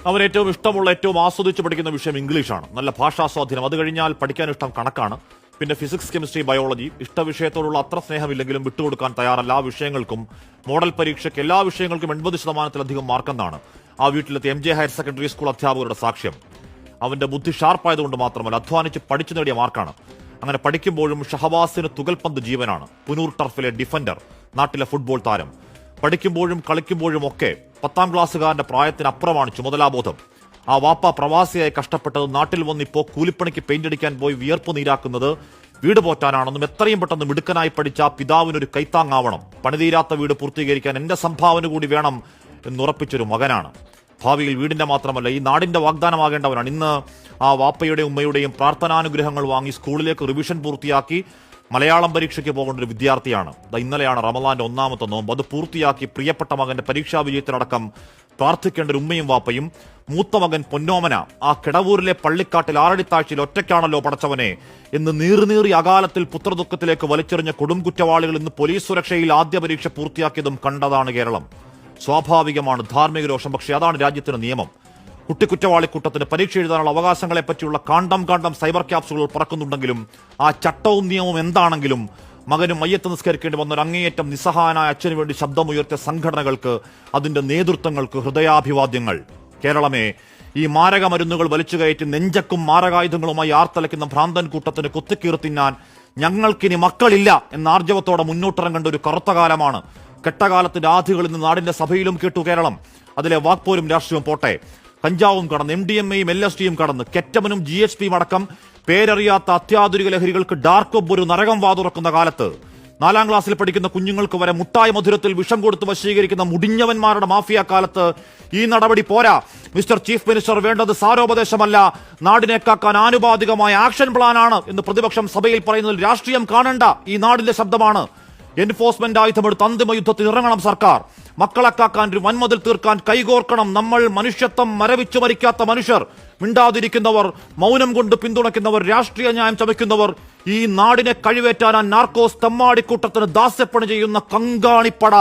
അവൻ ഏറ്റവും ഇഷ്ടമുള്ള, ഏറ്റവും ആസ്വദിച്ച് പഠിക്കുന്ന വിഷയം ഇംഗ്ലീഷാണ്. നല്ല ഭാഷാസ്വാധീനം. അത് കഴിഞ്ഞാൽ പഠിക്കാൻ ഇഷ്ടം കണക്കാണ്. പിന്നെ ഫിസിക്സ്, കെമിസ്ട്രി, ബയോളജി. ഇഷ്ടവിഷയത്തോടുള്ള അത്ര സ്നേഹമില്ലെങ്കിലും വിട്ടുകൊടുക്കാൻ തയ്യാറല്ല. ആ വിഷയങ്ങൾക്കും മോഡൽ പരീക്ഷയ്ക്ക് എല്ലാ വിഷയങ്ങൾക്കും 80% മാർക്കെന്നാണ് ആ വീട്ടിലെത്തിയ MJ ഹയർ സെക്കൻഡറി സ്കൂൾ അധ്യാപകരുടെ സാക്ഷ്യം. അവന്റെ ബുദ്ധി ഷാർപ്പായതുകൊണ്ട് മാത്രമല്ല, അധ്വാനിച്ച് പഠിച്ചു നേടിയ മാർക്കാണ്. അങ്ങനെ പഠിക്കുമ്പോഴും ഷഹബാസിന് തുകൽപന്ത് ജീവനാണ്. പുനൂർ ടർഫിലെ ഡിഫൻഡർ, നാട്ടിലെ ഫുട്ബോൾ താരം. പഠിക്കുമ്പോഴും കളിക്കുമ്പോഴും ഒക്കെ 10ാം ക്ലാസ്സുകാരന്റെ പ്രായത്തിനപ്പുറമാണ് ചുമതലാബോധം. ആ വാപ്പ പ്രവാസിയായി കഷ്ടപ്പെട്ടത് നാട്ടിൽ വന്നിപ്പോ കൂലിപ്പണിക്ക് പെയിന്റ് അടിക്കാൻ പോയി വിയർപ്പ് നീരാക്കുന്നത് വീട് പോറ്റാനാണെന്നും എത്രയും പെട്ടെന്ന് മിടുക്കനായി പഠിച്ച പിതാവിനൊരു കൈത്താങ്ങാവണം. പണിതീരാത്ത വീട് പൂർത്തീകരിക്കാൻ എന്റെ സംഭാവന കൂടി വേണം എന്നുറപ്പിച്ചൊരു മകനാണ്. ഭാവിയിൽ വീടിന്റെ മാത്രമല്ല ഈ നാടിന്റെ വാഗ്ദാനമാകേണ്ടവനാണ്. ഇന്ന് ആ വാപ്പയുടെയും ഉമ്മയുടെയും പ്രാർത്ഥനാനുഗ്രഹങ്ങൾ വാങ്ങി സ്കൂളിലേക്ക് റിവിഷൻ പൂർത്തിയാക്കി മലയാളം പരീക്ഷയ്ക്ക് പോകേണ്ട ഒരു വിദ്യാർത്ഥിയാണ്. ഇന്നലെയാണ് റമദാന്റെ 1ാമത്തെ നോമ്പ്. അത് പൂർത്തിയാക്കി പ്രിയപ്പെട്ട മകന്റെ പരീക്ഷാ വിജയത്തിനടക്കം പ്രാർത്ഥിക്കേണ്ട ഒരു ഉമ്മയും വാപ്പയും. മൂത്ത മകൻ പൊന്നോമന ആ കിടവൂരിലെ പള്ളിക്കാട്ടിൽ ആറടിത്താഴ്ചയിൽ ഒറ്റയ്ക്കാണല്ലോ പടച്ചവനെ എന്ന് നീറി അകാലത്തിൽ പുത്രദുഃഖത്തിലേക്ക് വലിച്ചെറിഞ്ഞ കൊടും കുറ്റവാളികൾ ഇന്ന് പോലീസ് സുരക്ഷയിൽ ആദ്യ പരീക്ഷ പൂർത്തിയാക്കിയതും കണ്ടതാണ് കേരളം. സ്വാഭാവികമാണ് ധാർമ്മിക രോഷം. പക്ഷേ അതാണ് രാജ്യത്തിന് നിയമം. കുട്ടിക്കുറ്റവാളിക്കൂട്ടത്തിന് പരീക്ഷ എഴുതാനുള്ള അവകാശങ്ങളെ പറ്റിയുള്ള കാണ്ടം സൈബർ ക്യാപ്സുകൾ പറക്കുന്നുണ്ടെങ്കിലും ആ ചട്ടവും നിയമവും എന്താണെങ്കിലും മകനും മയ്യത്ത് നിസ്കരിക്കേണ്ടി വന്ന ഒരു അങ്ങേയറ്റം നിസ്സഹായനായ അച്ഛനു വേണ്ടി ശബ്ദമുയർത്തിയ സംഘടനകൾക്ക്, അതിന്റെ നേതൃത്വങ്ങൾക്ക് ഹൃദയാഭിവാദ്യങ്ങൾ. കേരളമേ, ഈ മാരക മരുന്നുകൾ വലിച്ചുകയറ്റി നെഞ്ചക്കും മാരകായുധങ്ങളുമായി ആർത്തലയ്ക്കുന്ന ഭ്രാന്തൻ കൂട്ടത്തിന് കുത്തിക്കീറി തിന്നാൻ ഞങ്ങൾക്കിനി മക്കളില്ല എന്ന ആർജവത്തോടെ മുന്നോട്ടിറങ്ങേണ്ട ഒരു കറുത്ത കാലമാണ്. കെട്ടകാലത്തിന്റെ ആധികൾ ഇന്ന് നാടിന്റെ സഭയിലും കേട്ടു കേരളം. അതിലെ വാക്പോരും രാഷ്ട്രീയവും പോട്ടെ. കഞ്ചാവും കടന്ന് MDMA-യും LSD-യും കടന്ന് കെറ്റമനും GHP-യും അടക്കം പേരറിയാത്ത അത്യാധുനിക ലഹരികൾക്ക് ഡാർക്ക് വെബ് ഒരു നരകം വാതുറക്കുന്ന കാലത്ത് 4ാം ക്ലാസ്സിൽ പഠിക്കുന്ന കുഞ്ഞുങ്ങൾക്ക് വരെ മുട്ടായി മധുരത്തിൽ വിഷം കൊടുത്ത് വശീകരിക്കുന്ന മുടിഞ്ഞവന്മാരുടെ മാഫിയ കാലത്ത് ഈ നടപടി പോരാ. മിസ്റ്റർ ചീഫ് മിനിസ്റ്റർ, വേണ്ടത് സാരോപദേശമല്ല, നാടിനെ കാക്കാൻ ആനുപാതികമായ ആക്ഷൻ പ്ലാനാണ് എന്ന് പ്രതിപക്ഷം സഭയിൽ പറയുന്നതിൽ രാഷ്ട്രീയം കാണേണ്ട ഈ നാടിന്റെ ശബ്ദമാണ്. എൻഫോഴ്സ്മെന്റ് ആയുധമെടുത്ത് അന്തിമ യുദ്ധത്തിൽ ഇറങ്ങണം സർക്കാർ. മക്കളെ കാക്കാൻ ഒരു വൻമതിൽ തീർക്കാൻ കൈകോർക്കണം. നമ്മൾ മനുഷ്യത്വം മരവിച്ചു മരിക്കാത്ത മനുഷ്യർ, മിണ്ടാതിരിക്കുന്നവർ, മൗനം കൊണ്ട് പിന്തുണയ്ക്കുന്നവർ, രാഷ്ട്രീയ ന്യായം ചമയ്ക്കുന്നവർ, ഈ നാടിനെ കഴിവേറ്റാൻ നാർക്കോസ് തെമ്മാടിക്കൂട്ടത്തിന് ദാസ്യപ്പണി ചെയ്യുന്ന കങ്കാണിപ്പട.